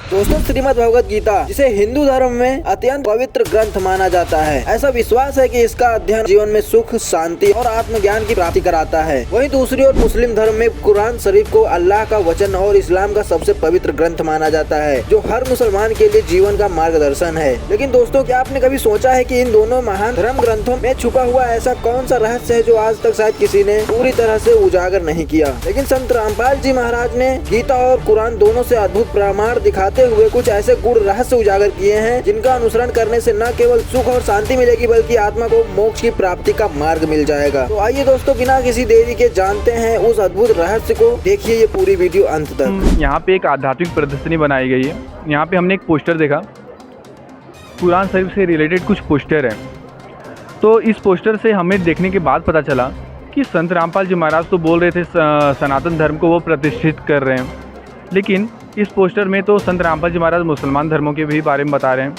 दोस्तों, श्रीमद् भगवद गीता, जिसे हिंदू धर्म में अत्यंत पवित्र ग्रंथ माना जाता है, ऐसा विश्वास है कि इसका अध्ययन जीवन में सुख, शांति और आत्मज्ञान की प्राप्ति कराता है। वहीं दूसरी ओर मुस्लिम धर्म में कुरान शरीफ को अल्लाह का वचन और इस्लाम का सबसे पवित्र ग्रंथ माना जाता है, जो हर मुसलमान के लिए जीवन का मार्गदर्शन है। लेकिन दोस्तों, क्या आपने कभी सोचा है कि इन दोनों महान धर्म ग्रंथों में छुपा हुआ ऐसा कौन सा रहस्य है जो आज तक शायद किसी ने पूरी तरह से उजागर नहीं किया। लेकिन संत रामपाल जी महाराज ने गीता और कुरान दोनों से अद्भुत प्रमाण दिखाते हुए कुछ ऐसे गूढ़ रहस्य उजागर किए हैं, जिनका अनुसरण करने से न केवल सुख और शांति मिलेगी, बल्कि आत्मा को मोक्ष की प्राप्ति का मार्ग मिल जाएगा। तो आइए दोस्तों, बिना किसी देरी के जानते हैं उस अद्भुत रहस्य को। देखिए ये पूरी वीडियो अंत तक। यहाँ पे एक आध्यात्मिक प्रदर्शनी बनाई गई है। यहाँ पे हमने एक पोस्टर देखा, कुरान शरीफ से रिलेटेड कुछ पोस्टर है। तो इस पोस्टर से हमें देखने के बाद पता चला कि संत रामपाल जी महाराज तो बोल रहे थे सनातन धर्म को वो प्रतिष्ठित कर रहे हैं, लेकिन इस पोस्टर में तो संत रामपाल जी महाराज मुसलमान धर्मों के भी बारे में बता रहे हैं।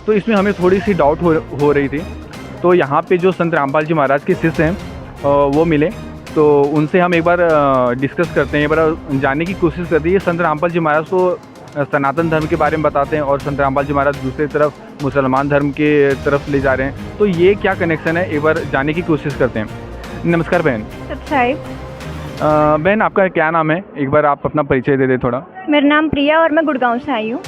तो इसमें हमें थोड़ी सी डाउट हो रही थी। तो यहाँ पे जो संत रामपाल जी महाराज के शिष्य हैं वो मिले, तो उनसे हम एक बार डिस्कस करते हैं, एक बार जानने की कोशिश करते हैं। संत रामपाल जी महाराज तो सनातन धर्म के बारे में बताते हैं और संत रामपाल जी महाराज दूसरी तरफ मुसलमान धर्म के तरफ ले जा रहे हैं। तो ये क्या कनेक्शन है, एक बार जानने की कोशिश करते हैं। नमस्कार बहन। बहन, आपका क्या नाम है? एक बार आप अपना परिचय दे दें थोड़ा। मेरा नाम प्रिया और मैं गुड़गांव से आई हूँ।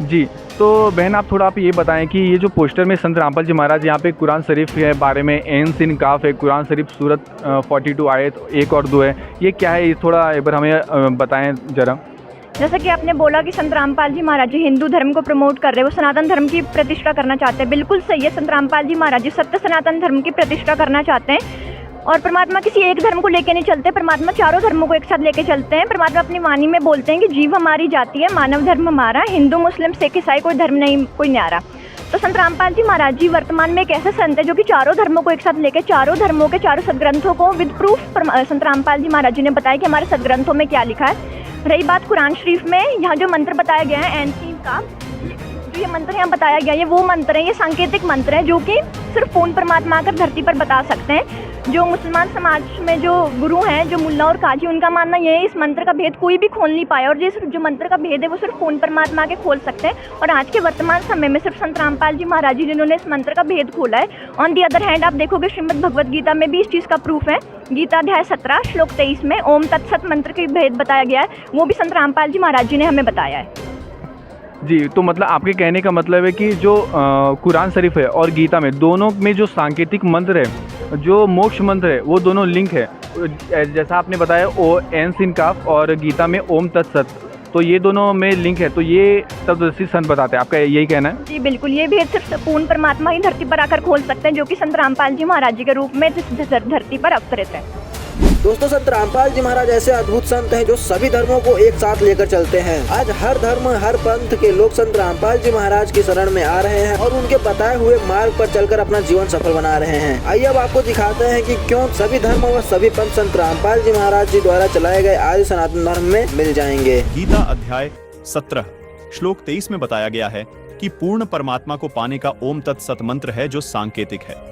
जी, तो बहन आप थोड़ा ये बताएं कि ये जो पोस्टर में संत रामपाल जी महाराज यहाँ पे कुरान शरीफ के बारे में एन सिन काफ है, कुरान शरीफ सूरत 42 आयत 1 और 2 है, ये क्या है? ये थोड़ा एक बार हमें बताएं जरा। जैसा कि आपने बोला कि संत रामपाल जी महाराज जी हिंदू धर्म को प्रमोट कर रहे हैं, वो सनातन धर्म की प्रतिष्ठा करना चाहते हैं। बिल्कुल सही है, संत रामपाल जी महाराज जी सत्य सनातन धर्म की प्रतिष्ठा करना चाहते हैं। और परमात्मा किसी एक धर्म को लेके नहीं चलते, परमात्मा चारों धर्मों को एक साथ लेके चलते हैं। परमात्मा अपनी वाणी में बोलते हैं कि जीव हमारी जाति है, मानव धर्म हमारा, हिंदू मुस्लिम सिख ईसाई कोई धर्म नहीं, कोई न्यारा। तो संत रामपाल जी महाराज जी वर्तमान में एक ऐसे संत है जो कि चारों धर्मों को एक साथ लेके चारों धर्मों के चारों सदग्रंथों को विद प्रूफ संत रामपाल जी महाराज जी ने बताया कि हमारे सदग्रंथों में क्या लिखा है। रही बात कुरान शरीफ में, यहाँ जो मंत्र बताया गया है एनसीन का, जो ये मंत्र यहाँ बताया गया है, ये वो मंत्र है, ये सांकेतिक मंत्र है जो कि सिर्फ पूर्ण परमात्मा आकर धरती पर बता सकते हैं। जो मुसलमान समाज में जो गुरु हैं, जो मुल्ला और काजी, उनका मानना ये है इस मंत्र का भेद कोई भी खोल नहीं पाया, और ये सिर्फ जो मंत्र का भेद है वो सिर्फ पूर्ण परमात्मा के खोल सकते हैं। और आज के वर्तमान समय में सिर्फ संत रामपाल जी महाराज जी जिन्होंने इस मंत्र का भेद खोला है। ऑन दी अदर हैंड आप देखोगे श्रीमद् भगवद गीता में भी इस चीज़ का प्रूफ है। गीता अध्याय 17 श्लोक 23 में ओम तत्सत मंत्र के भेद बताया गया है, वो भी संत रामपाल जी महाराज जी ने हमें बताया है। जी, तो मतलब आपके कहने का मतलब है कि जो कुरान शरीफ है और गीता में दोनों में जो सांकेतिक मंत्र है, जो मोक्ष मंत्र है, वो दोनों लिंक है। जैसा आपने बताया ओ एन सिन काफ और गीता में ओम तत्सत, तो ये दोनों में लिंक है। तो ये तत्वदर्शी संत बताते हैं, आपका यही कहना है? जी बिल्कुल, ये भेद सिर्फ पूर्ण परमात्मा ही धरती पर आकर खोल सकते हैं, जो कि संत रामपाल जी महाराज जी के रूप में धरती पर अवतरित है। दोस्तों, संत रामपाल जी महाराज ऐसे अद्भुत संत हैं जो सभी धर्मों को एक साथ लेकर चलते हैं। आज हर धर्म, हर पंथ के लोग संत रामपाल जी महाराज की शरण में आ रहे हैं और उनके बताए हुए मार्ग पर चलकर अपना जीवन सफल बना रहे हैं। आइए अब आपको दिखाते हैं कि क्यों सभी धर्म व सभी पंथ संत रामपाल जी महाराज जी द्वारा चलाए गए आदि सनातन धर्म में मिल जाएंगे। गीता अध्याय 17 श्लोक 23 में बताया गया है कि पूर्ण परमात्मा को पाने का ओम तत्सत मंत्र है जो सांकेतिक है।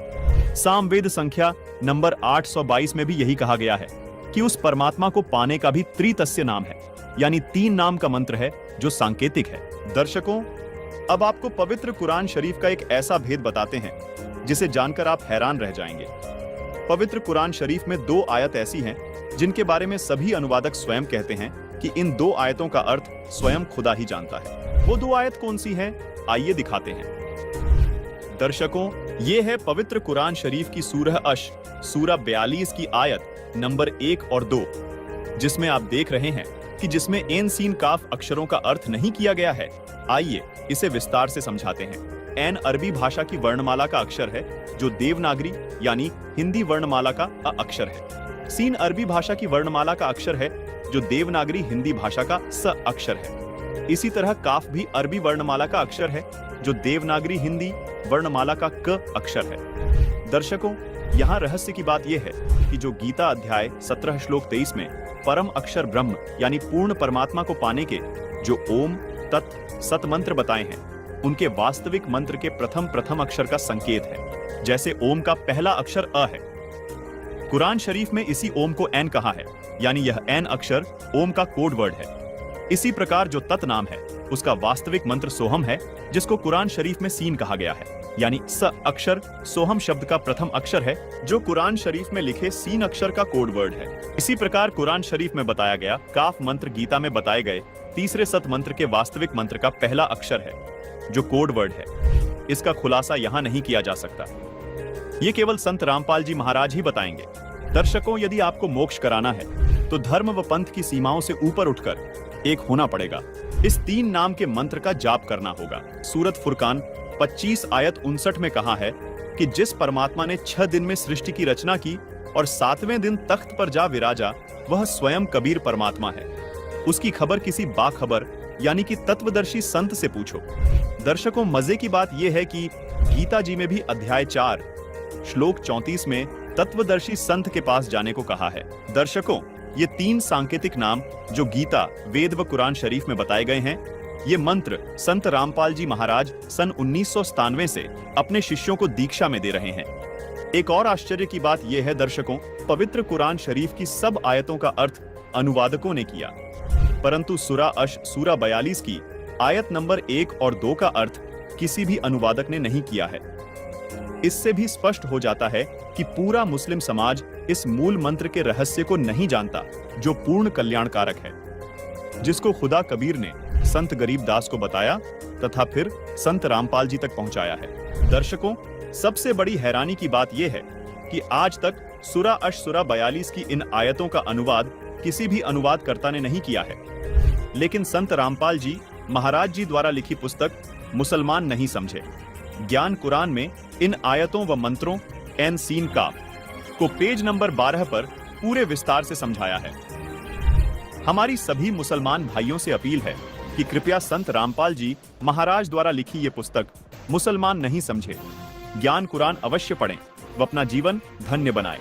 सामवेद संख्या नंबर 822 में भी यही कहा गया है कि उस परमात्मा को पाने का भी त्रितस्य नाम है, यानी 3 नाम का मंत्र है जो सांकेतिक है। दर्शकों, अब आपको पवित्र कुरान शरीफ का एक ऐसा भेद बताते हैं जिसे जानकर आप हैरान रह जाएंगे। पवित्र कुरान शरीफ में 2 आयत ऐसी हैं जिनके बारे में सभी अनुवादक स्वयं कहते हैं कि इन 2 आयतों का अर्थ स्वयं खुदा ही जानता है। वो 2 आयत कौन सी हैं? आइए दिखाते हैं। दर्शकों, ये है पवित्र कुरान शरीफ की सूरह अश सूरा 42 की आयत नंबर 1 और 2, जिसमें आप देख रहे हैं कि जिसमें एन सीन काफ अक्षरों का अर्थ नहीं किया गया है। आइए इसे विस्तार से समझाते हैं। एन अरबी भाषा की वर्णमाला का अक्षर है जो देवनागरी यानी हिंदी वर्णमाला का अ अक्षर है। सीन अरबी भाषा की वर्णमाला का अक्षर है जो देवनागरी हिंदी भाषा का स अक्षर है। इसी तरह काफ भी अरबी वर्णमाला का अक्षर है जो देवनागरी हिंदी वर्णमाला का क अक्षर है। दर्शकों, यहाँ रहस्य की बात यह है कि जो गीता अध्याय 17 श्लोक 23 में परम अक्षर ब्रह्म यानी पूर्ण परमात्मा को पाने के जो ओम तत् सत मंत्र बताए हैं, उनके वास्तविक मंत्र के प्रथम अक्षर का संकेत है। जैसे ओम का पहला अक्षर अ है, कुरान शरीफ में इसी ओम को एन कहा है, यानी यह एन अक्षर ओम का कोड वर्ड है। इसी प्रकार जो तत् नाम है उसका वास्तविक मंत्र सोहम है, जिसको कुरान शरीफ में सीन कहा गया है, यानी स अक्षर सोहम शब्द का प्रथम अक्षर है, जो कुरान शरीफ में लिखे सीन अक्षर का कोड वर्ड है। इसी प्रकार कुरान शरीफ में बताया गया काफ मंत्र गीता में बताए गए तीसरे सत मंत्र के वास्तविक मंत्र का पहला अक्षर है, जो कोड वर्ड है। इसका खुलासा यहाँ नहीं किया जा सकता, ये केवल संत रामपाल जी महाराज ही बताएंगे। दर्शकों, यदि आपको मोक्ष कराना है तो धर्म व पंथ की सीमाओं से ऊपर उठकर एक होना पड़ेगा। इस 3 नाम के मंत्र का जाप करना होगा। सूरत फुरकान 25 आयत 59 में कहा है कि जिस परमात्मा ने 6 दिन में सृष्टि की रचना की और 7वें दिन तख्त पर जा विराजा, वह स्वयं कबीर परमात्मा है। उसकी खबर किसी बाखबर यानी कि तत्वदर्शी संत से पूछो। दर्शकों, मजे की बात यह है कि गीता जी में भी अध्याय 4 श्लोक 34 में तत्वदर्शी संत के पास जाने को कहा है। दर्शकों, ये 3 सांकेतिक नाम जो गीता, वेद व कुरान शरीफ में बताए गए हैं, ये मंत्र संत रामपाल जी महाराज सन 1997 से अपने शिष्यों को दीक्षा में दे रहे हैं। एक और आश्चर्य की बात यह है दर्शकों, पवित्र कुरान शरीफ की सब आयतों का अर्थ अनुवादकों ने किया, परंतु सूरा 42 की आयत नंबर 1 और 2 का अर्थ किसी भी अनुवादक ने नहीं किया है। इससे भी स्पष्ट हो जाता है कि पूरा मुस्लिम समाज इस मूल मंत्र के रहस्य को नहीं जानता, जो पूर्ण कल्याणकारक है, जिसको खुदा कबीर ने संत गरीब दास को बताया तथा फिर संत रामपाल जी तक पहुंचाया है। दर्शकों, सबसे बड़ी हैरानी की बात यह है कि आज तक सूरा 42 की इन आयतों का अनुवाद किसी भी अनुवादकर्ता ने नहीं किया है, लेकिन संत रामपाल जी महाराज जी द्वारा लिखी पुस्तक मुसलमान नहीं समझे ज्ञान कुरान में इन आयतों व मंत्रों एन सीन काफ को पेज नंबर 12 पर पूरे विस्तार से समझाया है। हमारी सभी मुसलमान भाइयों से अपील है कि कृपया संत रामपाल जी महाराज द्वारा लिखी ये पुस्तक मुसलमान नहीं समझे ज्ञान कुरान अवश्य पढ़ें व अपना जीवन धन्य बनाएं।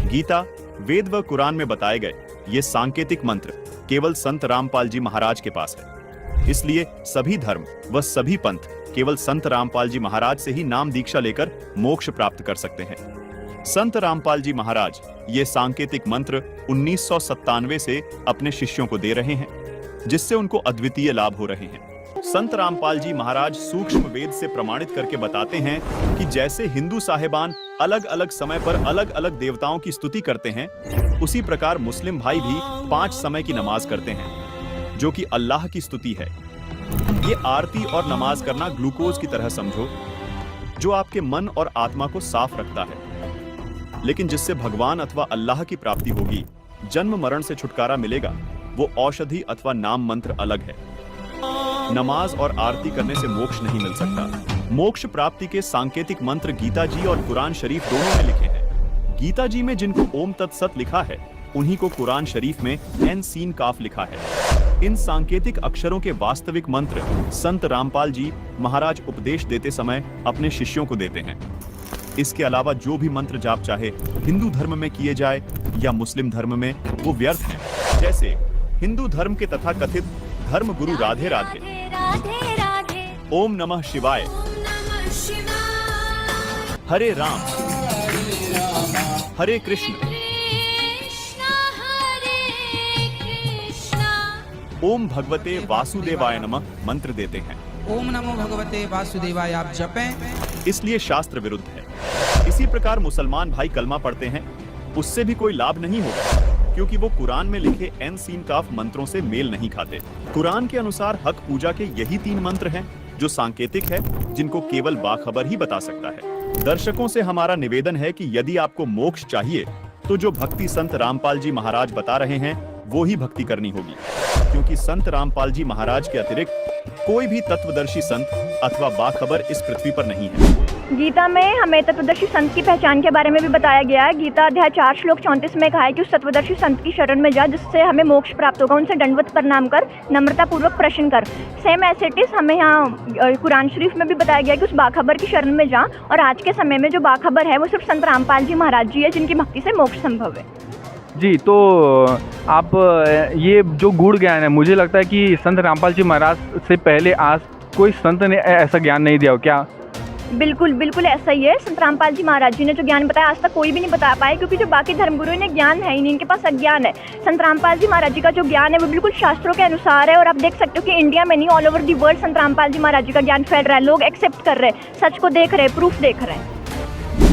गीता, वेद व कुरान में बताए गए ये सांकेतिक मंत्र केवल संत रामपाल जी महाराज के पास है, इसलिए सभी धर्म व सभी पंथ केवल संत रामपाल जी महाराज से ही नाम दीक्षा लेकर मोक्ष प्राप्त कर सकते हैं। संत रामपाल जी महाराज ये सांकेतिक मंत्र 1997 से अपने शिष्यों को दे रहे हैं, जिससे उनको अद्वितीय लाभ हो रहे हैं। संत रामपाल जी महाराज सूक्ष्म वेद से प्रमाणित करके बताते हैं कि जैसे हिंदू साहिबान अलग अलग समय पर अलग अलग देवताओं की स्तुति करते हैं, उसी प्रकार मुस्लिम भाई भी 5 समय की नमाज करते हैं, जो कि अल्लाह की स्तुति है। ये आरती और नमाज करना ग्लूकोज की तरह समझो, जो आपके मन और आत्मा को साफ रखता है, लेकिन जिससे भगवान अथवा अल्लाह की प्राप्ति होगी, जन्म मरण से छुटकारा मिलेगा, वो औषधि अथवा नाम मंत्र अलग है। नमाज और आरती करने से मोक्ष नहीं मिल सकता। मोक्ष प्राप्ति के सांकेतिक मंत्र गीता जी और कुरान शरीफ दोनों में लिखे हैं। गीता जी में जिनको ओम तत्सत लिखा है, उन्हीं को कुरान शरीफ में एन सीन काफ लिखा है। इन सांकेतिक अक्षरों के वास्तविक मंत्र संत रामपाल जी महाराज उपदेश देते समय अपने शिष्यों को देते हैं। इसके अलावा जो भी मंत्र जाप चाहे हिंदू धर्म में किए जाए या मुस्लिम धर्म में, वो व्यर्थ हैं। जैसे हिंदू धर्म के तथा कथित धर्म गुरु राधे राधे, ओम नमः शिवाय, हरे राम, हरे कृष्ण, ओम भगवते वासुदेवाय नमः मंत्र देते हैं। ओम नमो भगवते वासुदेवाय आप जपें, इसलिए शास्त्र विरुद्ध है। इसी प्रकार मुसलमान भाई कलमा पढ़ते हैं, उससे भी कोई लाभ नहीं होगा, क्योंकि वो कुरान में लिखे एन सीन काफ मंत्रों से मेल नहीं खाते। कुरान के अनुसार हक पूजा के यही 3 मंत्र हैं जो सांकेतिक है, जिनको केवल बाखबर ही बता सकता है। दर्शकों से हमारा निवेदन है कि यदि आपको मोक्ष चाहिए तो जो भक्ति संत रामपाल जी महाराज बता रहे हैं वो ही भक्ति करनी होगी, क्योंकि संत रामपाल जी महाराज के अतिरिक्त कोई भी तत्वदर्शी संत अथवा बाखबर इस पृथ्वी पर नहीं है। गीता में हमें तत्वदर्शी संत की पहचान के बारे में भी बताया गया है। गीता अध्याय 4 श्लोक 34 में कहा है कि उस तत्वदर्शी संत की शरण में जा जिससे हमें मोक्ष प्राप्त होगा, उनसे दंडवत प्रणाम कर, नम्रता पूर्वक प्रश्न कर। सेम एज इट इज हमें यहाँ कुरान शरीफ में भी बताया गया कि उस बाखबर की शरण में जा, और आज के समय में जो बाखबर है वो सिर्फ संत रामपाल जी महाराज जी है, जिनकी भक्ति से मोक्ष संभव है। जी, तो आप ये जो गूढ़ ज्ञान है, मुझे लगता है कि संत रामपाल जी महाराज से पहले आज कोई संत ने ऐसा ज्ञान नहीं दिया हो क्या? बिल्कुल बिल्कुल ऐसा ही है। संत रामपाल जी महाराज जी ने जो ज्ञान बताया आज तक कोई भी नहीं बता पाए, क्योंकि जो बाकी धर्मगुरु ने ज्ञान है ही नहीं, इनके पास अज्ञान है। संत रामपाल जी महाराज जी का जो ज्ञान है वो बिल्कुल शास्त्रों के अनुसार है। और आप देख सकते हो कि इंडिया में नहीं, ऑल ओवर दी वर्ल्ड संत रामपाल जी महाराज जी का ज्ञान फैल रहा है। लोग एक्सेप्ट कर रहे हैं, सच को देख रहे हैं, प्रूफ देख रहे हैं।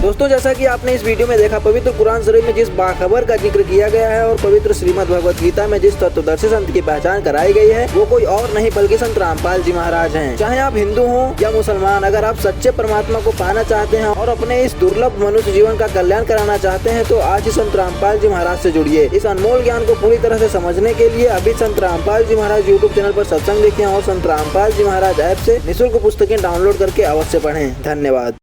दोस्तों, जैसा कि आपने इस वीडियो में देखा, पवित्र कुरान शरीफ में जिस बाखबर का जिक्र किया गया है और पवित्र श्रीमद् भगवत गीता में जिस तत्वदर्शी संत की पहचान कराई गई है, वो कोई और नहीं बल्कि संत रामपाल जी महाराज हैं। चाहे आप हिंदू हो या मुसलमान, अगर आप सच्चे परमात्मा को पाना चाहते हैं और अपने इस दुर्लभ मनुष्य जीवन का कल्याण कराना चाहते हैं, तो आज ही संत रामपाल जी महाराज से जुड़िए। इस अनमोल ज्ञान को पूरी तरह से समझने के लिए अभी संत रामपाल जी महाराज यूट्यूब चैनल पर सत्संग देखें और संत रामपाल जी महाराज ऐप से निःशुल्क पुस्तकें डाउनलोड करके अवश्य पढ़ें। धन्यवाद।